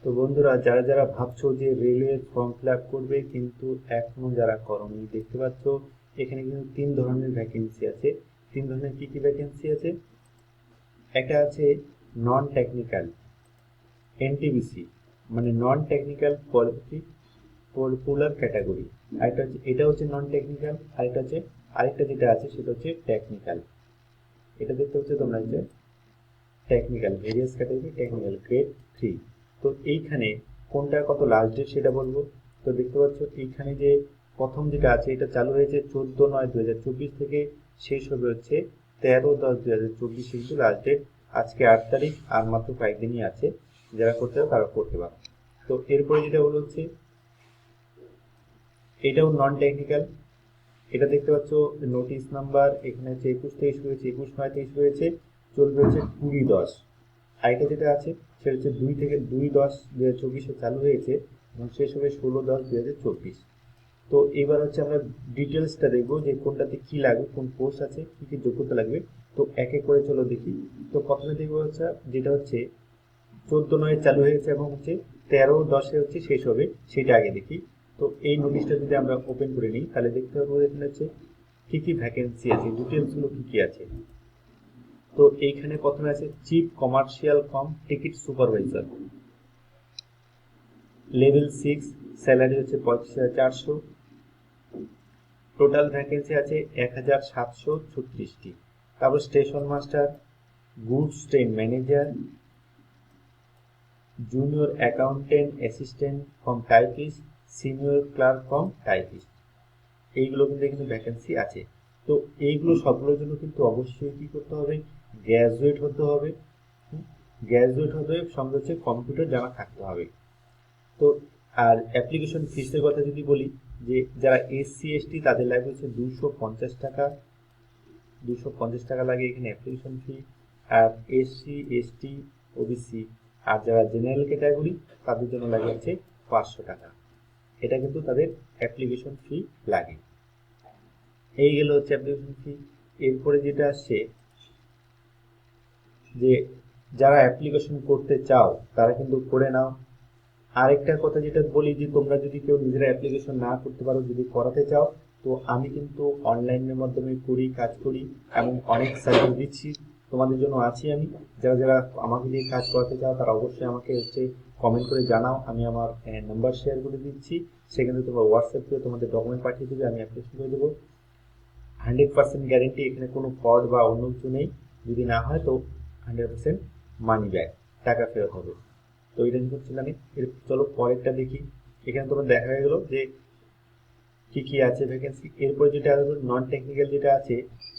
তো বন্ধুরা, যারা যারা ভাবছো যে রেলওয়ে ফর্ম ফিল আপ করবে কিন্তু এখনো যারা করোনি, দেখতে পাচ্ছ এখানে কিন্তু তিন ধরনের ভ্যাকেন্সি আছে। তিন ধরনের কি কি ভ্যাকেন্সি আছে? একটা আছে নন টেকনিক্যাল, এনটিবিসি, মানে non technical quality popular category. আরেকটা হচ্ছে, এটা হচ্ছে নন টেকনিক্যাল। আরেকটা যেটা আছে সেটা হচ্ছে টেকনিক্যাল। এটা দেখতে হচ্ছে তোমরা যে technical, various category technical grade 3। তো এইখানে কোনটা কত লাস্ট ডেট সেটা বলবো। তো দেখতে পাচ্ছ এইখানে যে প্রথম যেটা আছে এটা চালু হয়েছে 14/9/2024 থেকে, শেষ হবে হচ্ছে 13/10/2024 কিন্তু লাস্ট ডেট। আজকে 8 তারিখ, আর মাত্র কয়েকদিনই আছে। যারা করতে হবে তারা করতে পারো। তো এরপরে যেটা হলো হচ্ছে এটাও নন টেকনিক্যাল। এটা দেখতে পাচ্ছ নোটিশ নাম্বার এখানে হচ্ছে 21/23 রয়েছে, 21/9/23 রয়েছে, চলবে হচ্ছে 20/10। আরেকটা যেটা আছে সেটা হচ্ছে 2/10/2024 চালু হয়েছে এবং শেষ হবে 16/10/2024। তো এবার হচ্ছে আমরা ডিটেলসটা দেখবো যে কোনটাতে কি লাগবে, কোন পোস্ট আছে, কি কি যোগ্যতা লাগবে। তো এক এক করে চলো দেখি। তো প্রথমে দেখবো হচ্ছে যেটা হচ্ছে 14/9 চালু হয়েছে এবং হচ্ছে 13/10 হচ্ছে শেষ হবে, সেটা আগে দেখি। তো এই নোটিশটা যদি আমরা ওপেন করে নিই তাহলে দেখতে পাবো এখানে হচ্ছে কি কি ভ্যাকেন্সি আছে, ডিটেলস গুলো কি কি আছে। তো এইখানে প্রথমে আছে chief commercial cum ticket supervisor, level 6, salary হচ্ছে 35,400। টোটাল ভ্যাকেন্সি আছে 1,736টি। তারপর station master, goods train manager, junior accountant assistant from typist, senior clerk from typist, এইগুলো কিন্তু এখানে ভ্যাকেন্সি আছে। তো এইগুলো সবগুলোর জন্য কিন্তু অবশ্যই কি করতে হবে? গ্র্যাজুয়েট হতে হবে। গ্র্যাজুয়েট হতে সঙ্গে হচ্ছে কম্পিউটার জানা থাকতে হবে। তো আর অ্যাপ্লিকেশন ফিসের কথা যদি বলি, যে যারা SC ST তাদের লাগবে হচ্ছে 250 টাকা। 250 টাকা লাগে এখানে অ্যাপ্লিকেশন ফি। আর SC ST OBC আর যারা জেনারেল ক্যাটাগরি তাদের জন্য লাগে হচ্ছে 500 টাকা। এটা কিন্তু তাদের অ্যাপ্লিকেশন ফি লাগে। এই গেল হচ্ছে অ্যাপ্লিকেশন ফি। এরপরে যেটা আসছে যে যারা অ্যাপ্লিকেশন করতে চাও তারা কিন্তু করে নাও। আরেকটা কথা যেটা বলি, যে তোমরা যদি কেউ নিজেরা অ্যাপ্লিকেশন না করতে পারো, যদি করাতে চাও, তো আমি কিন্তু অনলাইনের মাধ্যমে করি, কাজ করি এবং অনেক সার্ভিস দিচ্ছি, তোমাদের জন্য আছি আমি। যারা যারা আমাকে দিয়ে কাজ করাতে চাও তারা অবশ্যই আমাকে হচ্ছে কমেন্ট করে জানাও, আমি আমার নাম্বার শেয়ার করে দিচ্ছি। সেখানে তোমরা হোয়াটসঅ্যাপ করে তোমাদের ডকুমেন্ট পাঠিয়ে দেবে, আমি অ্যাপ্লিকেশন করে দেবো। 100% গ্যারেন্টি, এখানে কোনো ফ্রড বা অন্য কিছু নেই। যদি না হয় তো 100% মানি ব্যাক, টাকা ফেরত হবে। তো এটা হচ্ছে জানি। চলো পরেরটা দেখি। এখানে তোমার দেখা হয়ে গেল যে কি কি আছে ভ্যাকেন্সি। এরপর যেটা নন টেকনিক্যাল যেটা আছে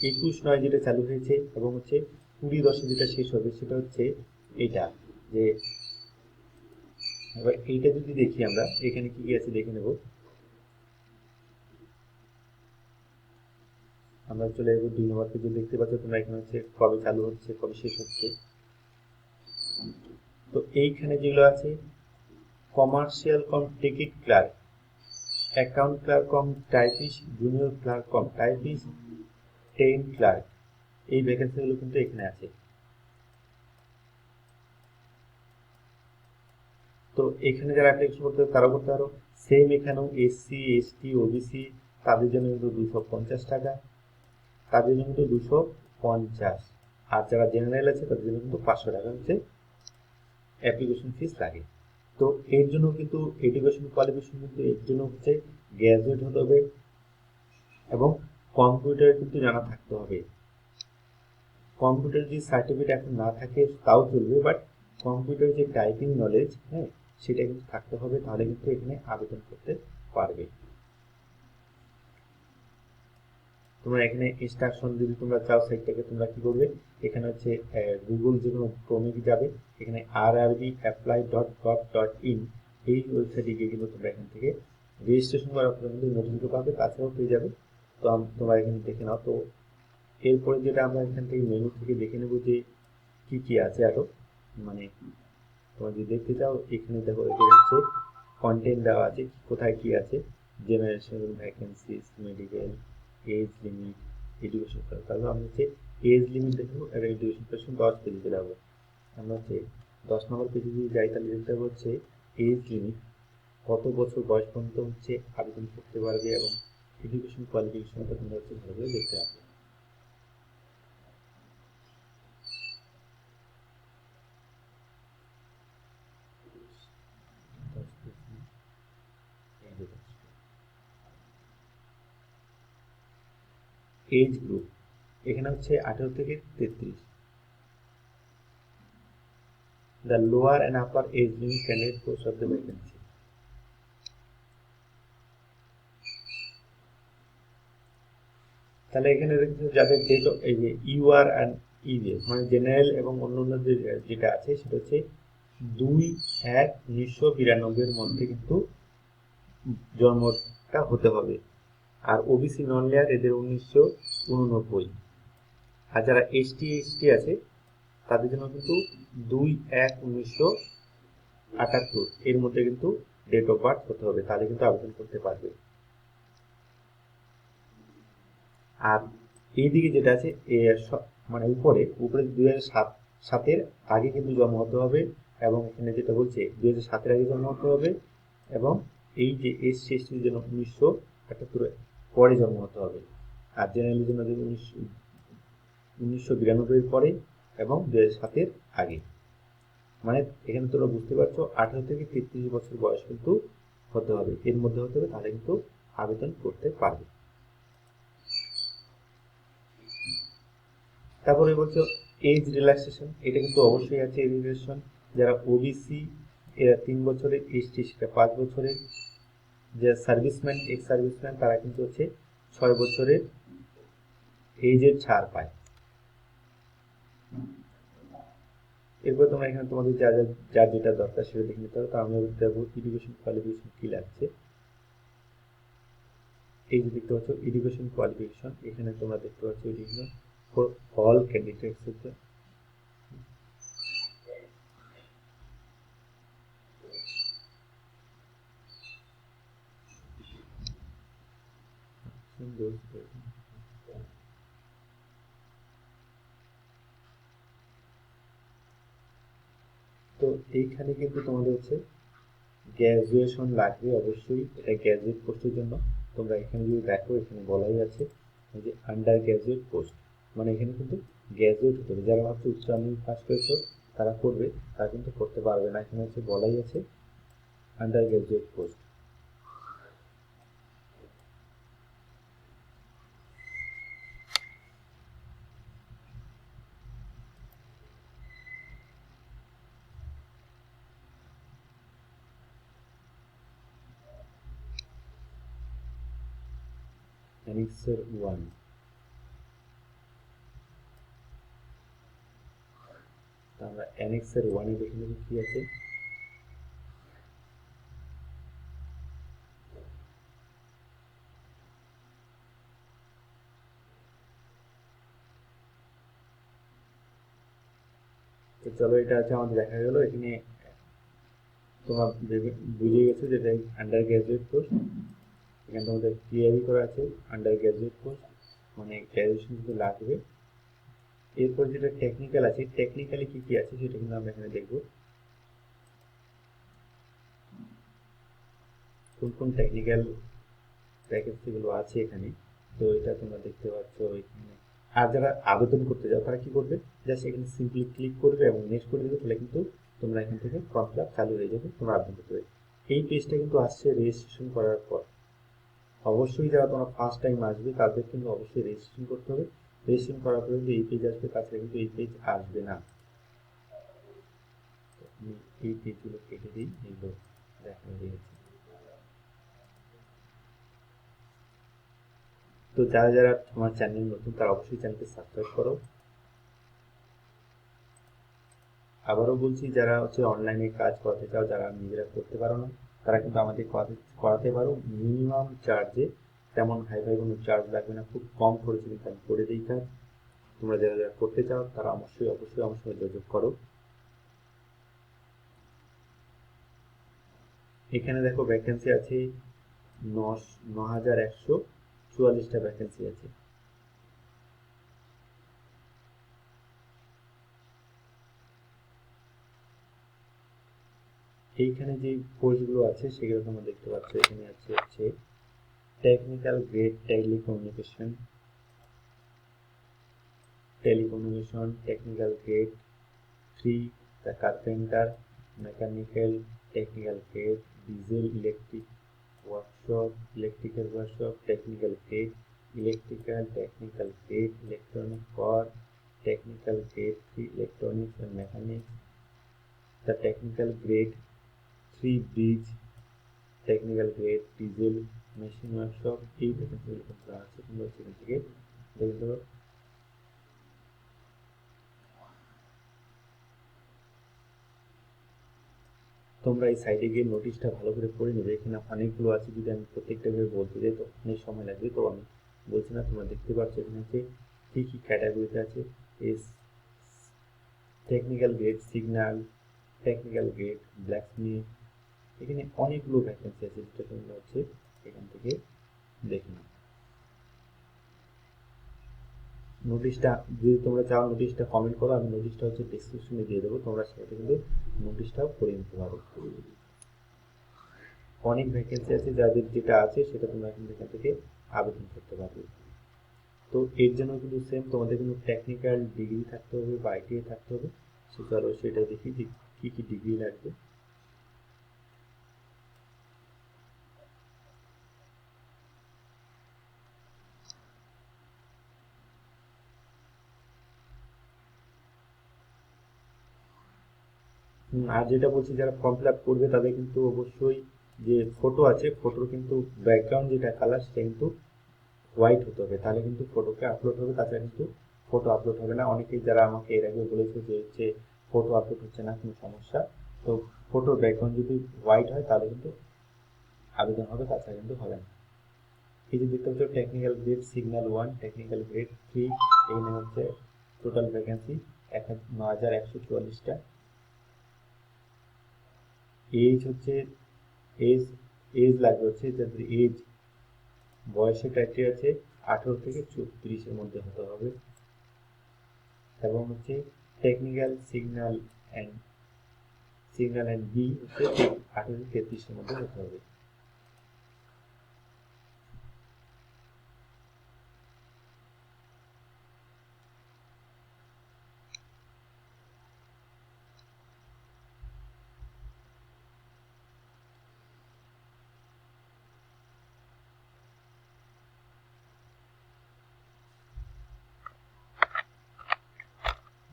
21/9 যেটা চালু হয়েছে এবং হচ্ছে 20/10 যেটা শেষ হবে, সেটা হচ্ছে এটা। যে এবার এইটা যদি দেখি আমরা এখানে কি কি আছে দেখে নেব। আমরা চলে যাবো 2 নম্বর পেজে। দেখতে পাচ্ছ তোমরা এখানে হচ্ছে কবে চালু হচ্ছে, কবে শেষ হচ্ছে। তো এইখানে যেগুলো আছে কমার্শিয়াল কম টিকিট ক্লার্ক, অ্যাকাউন্ট ক্লার্ক কম টাইপিস্ট, জুনিয়র ক্লার্ক কম টাইপিস্ট, ট্রেন ক্লার্ক, এই ভ্যাকেন্সিগুলো কিন্তু এখানে আছে। তো এখানে যারা অ্যাপ্লিকেশন করতে হবে তারাও করতে পারো। সেম এখানেও SC ST OBC তাদের জন্য কিন্তু 250 টাকা, তাদের জন্য কিন্তু 250। আর যারা জেনারেল আছে তাদের জন্য কিন্তু 500 টাকা হচ্ছে অ্যাপ্লিকেশন ফিস লাগে। তো এর জন্য কিন্তু এডুকেশন কোয়ালিফিকেশন কিন্তু এর জন্য হচ্ছে গ্র্যাজুয়েট হতে হবে এবং কম্পিউটার কিন্তু জানা থাকতে হবে। কম্পিউটার যদি সার্টিফিকেট এখন না থাকে তাও চলবে, বাট কম্পিউটার যে টাইপিং নলেজ, হ্যাঁ, সেটা কিন্তু থাকতে হবে, তাহলে কিন্তু এখানে আবেদন করতে পারবে। তোমরা এখানে ইনস্ট্রাকশন যদি তোমরা চাও সাইটটাকে, তোমরা কি করবে, এখানে হচ্ছে গুগল যে কোনো ক্রোমে যাবে, এখানে rrbapply.gov.in এই ওয়েবসাইটে গিয়ে কিন্তু তোমরা এখান থেকে রেজিস্ট্রেশন করার পরে কিন্তু নোটিফিকেশন পাবে, তাছাড়াও পেয়ে যাবে। তো তোমরা এখানে দেখে নাও। তো এরপরে যেটা আমরা এখান থেকে মেনু থেকে দেখে নেব যে কি কি আছে আরো, মানে তোমরা যদি দেখতে চাও এখানে দেখো, এখানে হচ্ছে কন্টেন্ট দেওয়া আছে কোথায় কি আছে। Generation, vacancies, medical, age limit, education. তারপর আমরা হচ্ছে এজ লিমিট দেখবো আর এডুকেশন কোয়েশ্চন 10 পেজে চলে যাবো। আমরা হচ্ছে 10 নম্বর পেজে যদি যাই তাহলে দেখতে হচ্ছে এজ লিমিট, কত বছর বয়স পর্যন্ত হচ্ছে আবেদন করতে পারবে, এবং এডুকেশন কোয়ালিফিকেশনটা তোমরা হচ্ছে ভালো করে দেখতে পাবে। এজ গ্রুপ এখানে হচ্ছে 18 থেকে 33। The lower and upper age limit candidate post of the vacancy. তাহলে এখানে দেখছো যাদের ডেট, এই যে ইউআর অ্যান্ড ইভিএস মানে জেনারেল এবং অন্যান্য যেটা আছে সেটা হচ্ছে 2/1/1992 এর মধ্যে কিন্তু জন্মটা হতে হবে। আর ওবিসি নন লেয়ার এদের 1989। আর যারা এসটি আছে তাদের জন্য কিন্তু 2/1/1978 এর মধ্যে কিন্তু ডেট অফ বার্থ হতে হবে, তাহলে কিন্তু আবেদন করতে পারবে। আর এইদিকে যেটা আছে মানে উপরে 2007-এর আগে কিন্তু জন্ম হতে হবে, এবং এখানে যেটা বলছে 2007-এর আগে জন্ম হতে হবে, এবং এই যে এসটির জন্য 1978 পরে জন্ম হতে হবে। আর জেনারেলের জন্য 1992 পরে এবং 2007-এর আগে। মানে এখানে তোমরা বুঝতে পারছো 18 থেকে 33 বছর বয়স কিন্তু হতে হবে, এর মধ্যে হতে হবে, তাহলে কিন্তু আবেদন করতে পারবে। তারপরে বলছো এজ রিল্যাক্সেশন, এটা কিন্তু অবশ্যই আছে এজ রিল্যাক্সেশন। যারা ওবিসি এরা 3 বছরের, এসটি সেটা 5 বছরের, যারা সার্ভিসম্যান এক্স সার্ভিসম্যান তারা কিন্তু হচ্ছে 6 বছরের এজের ছাড় পায়। এরপর তোমরা এখানে তোমাদের যার যেটা দরকার সেটা দেখে নিতে হবে। তো আমি দেখবো এডুকেশন কোয়ালিফিকেশন কি লাগছে। এই যে দেখতে পাচ্ছ এডুকেশন কোয়ালিফিকেশন, এখানে তোমরা দেখতে পাচ্ছ এডুকেশন ফর অল ক্যান্ডিডেটস হচ্ছে। তো এইখানে কিন্তু তোমাদের হচ্ছে গ্র্যাজুয়েশন লাগবে অবশ্যই, এটা গ্র্যাজুয়েট পোস্টের জন্য। তোমরা এখানে যদি দেখো এখানে বলাই আছে যে আন্ডার গ্র্যাজুয়েট পোস্ট, মানে এখানে কিন্তু গ্র্যাজুয়েট হতে হবে। যারা ভাবছে উচ্চ মাধ্যমিক পাস করেছো তারা করবে, তারা কিন্তু করতে পারবে না। এখানে হচ্ছে বলাই আছে আন্ডার গ্র্যাজুয়েট পোস্ট। অ্যানেক্সার 1, আমরা অ্যানেক্সার 1-এ দেখে নেব কি আছে। তো চলো এটা আছে আমাদের দেখা গেল। এখানে তোমরা বুঝে গেছো যে এটা আন্ডার গ্র্যাজুয়েট কোর্স। এখানে তোমাদের ক্লিয়ারই করা আছে আন্ডার গ্র্যাজুয়েট কোর্স মানে গ্র্যাজুয়েশন কিন্তু লাগবে। এরপর যেটা টেকনিক্যাল আছে, টেকনিক্যালি কি কি আছে সেটা কিন্তু আমরা এখানে দেখবো কোন কোন টেকনিক্যাল ভ্যাকেন্সিগুলো আছে এখানে। তো এটা তোমরা দেখতে পাচ্ছ এখানে। আর যারা আবেদন করতে যাও তারা কি করবে, জাস্ট এখানে সিম্পলি ক্লিক করবে এবং নেক্সট করে দেবে, তাহলে কিন্তু তোমরা এখান থেকে ফর্ম ফিল আপ চালু হয়ে যাবে, তোমরা আবেদন করতে পারবে। এই পেজটা কিন্তু আসছে রেজিস্ট্রেশন করার পর। অবশ্যই যারা তোমরা ফার্স্ট টাইম আসবে তাদের কিন্তু অবশ্যই রেজিস্ট্রেশন করতে হবে। রেজিস্ট্রেশন করার পরে কিন্তু এই পেজ আসবে, তাছাড়া কিন্তু এই পেজ আসবে না। আমি এই পেজগুলো কেটে দিই, এগুলো দেখা হয়ে গেছে। তো যারা যারা আমার চ্যানেল নতুন তারা অবশ্যই চ্যানেলকে সাবস্ক্রাইব করো। আবারও বলছি, যারা হচ্ছে অনলাইনে কাজ করাতে চাও, যারা নিজেরা করতে পারো না, তারা কিন্তু আমাদের করাতে পারো মিনিমাম চার্জে। তেমন হাই ফাই কোনো চার্জ লাগবে না, খুব কম খরচে কিন্তু আমি করে দিই কাজ। তোমরা যারা যারা করতে চাও তারা অবশ্যই অবশ্যই আমার সঙ্গে যোগাযোগ করো। এখানে দেখো ভ্যাকেন্সি আছে 9144টা ভ্যাকেন্সি আছে। এইখানে যে কোর্সগুলো আছে সেগুলো তোমরা দেখতে পাচ্ছ। এখানে আছে হচ্ছে technical grade telecommunication, technical grade 3 the carpenter, mechanical technical grade, diesel electrical workshop, technical grade, electrical technical grade, electronic power, technical grade 3 electronics and mechanics, the technical grade 3 bridge, technical grade diesel machine workshop। এই ভ্যাকেন্সিগুলো তোমরা আছে, তোমরা সেখান থেকে দেখে দেবো। তোমরা এই সাইডে গিয়ে নোটিশটা ভালো করে পড়ে নেবে। এখানে অনেকগুলো আছে, যদি আমি প্রত্যেকটা করে বলতে যাই তো অনেক সময় লাগবে, তো আমি বলছি না। তোমরা দেখতে পাচ্ছ এখানে হচ্ছে কী কী ক্যাটাগরিতে আছে। S technical grade signal, technical grade blacksmith, এখানে অনেকগুলো ভ্যাকেন্সি আছে, যেটা তোমরা হচ্ছে এখান থেকে দেখে নাও। নোটিশটা যদি তোমরা চাও নোটিশটা কমেন্ট করো, আমি নোটিশটা হচ্ছে ডেসক্রিপশনে দিয়ে দেবো, তোমরা সেটা কিন্তু নোটিশটাও পড়ে নিতে পারো। অনেক ভ্যাকেন্সি আছে, যাদের যেটা আছে সেটা তোমরা কিন্তু এখান থেকে আবেদন করতে পারবে। তো এর জন্য কিন্তু সেম তোমাদের কিন্তু টেকনিক্যাল ডিগ্রি থাকতে হবে বা আইটিআই থাকতে হবে। চলো সেটা দেখি যে কী কী ডিগ্রি লাগবে। আর যেটা বলছি, যারা ফর্ম ফিল আপ করবে তাদের কিন্তু অবশ্যই যে ফটো আছে, ফটোর কিন্তু ব্যাকগ্রাউন্ড যেটা কালার সেটা কিন্তু হোয়াইট হতে হবে, তাহলে কিন্তু ফটোকে আপলোড হবে, তাছাড়া কিন্তু ফটো আপলোড হবে না। অনেকেই যারা আমাকে এর আগে বলেছে যে হচ্ছে ফটো আপলোড হচ্ছে না, কোনো সমস্যা, তো ফটোর ব্যাকগ্রাউন্ড যদি হোয়াইট হয় তাহলে কিন্তু আবেদন হবে, তাছাড়া কিন্তু হবে না। এই যে দেখতে পাচ্ছ technical grade signal 1, technical grade 3, এখানে হচ্ছে টোটাল ভ্যাকেন্সি 9144টা। এজ হচ্ছে এজ এজ লাগবে হচ্ছে, যাদের এজ বয়সের ক্রাইটেরিয়া আছে 18 থেকে 34-এর মধ্যে হতে হবে, এবং হচ্ছে টেকনিক্যাল সিগন্যাল অ্যান্ড বি হচ্ছে 18 থেকে 33-এর মধ্যে হতে হবে।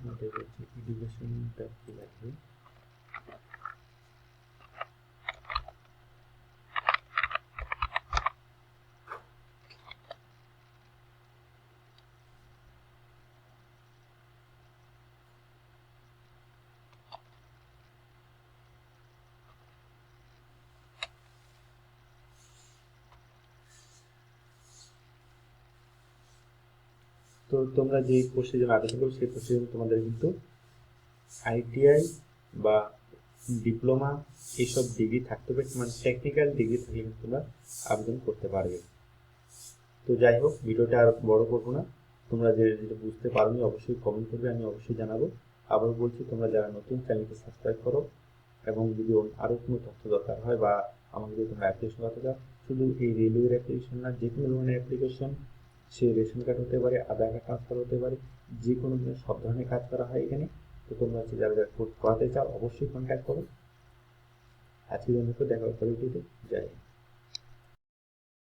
আমাদের হচ্ছে এডুকেশনটা কি লাগবে। তো তোমরা যে কোর্সের জন্য আবেদন করো সেই কোর্সের জন্য তোমাদের কিন্তু আইটিআই বা ডিপ্লোমা এইসব ডিগ্রি থাকতে হবে, মানে টেকনিক্যাল ডিগ্রি থাকলে কিন্তু তোমরা আবেদন করতে পারবে। তো যাই হোক, ভিডিওটা আর বড় করবো না। তোমরা যেটা বুঝতে পারোনি অবশ্যই কমেন্ট করবে, আমি অবশ্যই জানাবো। আবার বলছি, তোমরা যারা নতুন চ্যানেলকে সাবস্ক্রাইব করো, এবং যদি আরও কোনো তথ্য দরকার হয় বা আমাকে যদি তোমরা অ্যাপ্লিকেশন করতে চাও, শুধু এই রেলওয়ের অ্যাপ্লিকেশন না, যে কোনো ধরনের অ্যাপ্লিকেশন, সে রেশন কার্ড হতে পারে, আধার কার্ড ট্রান্সফার হতে পারে, যে কোনো ধরনের সব ধরনের কাজ করা হয় এখানে। তো তোমরা হচ্ছে যারা যারা করাতে চাও অবশ্যই কন্ট্যাক্ট করো। আজকের জন্য দেখা হচ্ছে ভিডিওতে। জয় হিন্দ।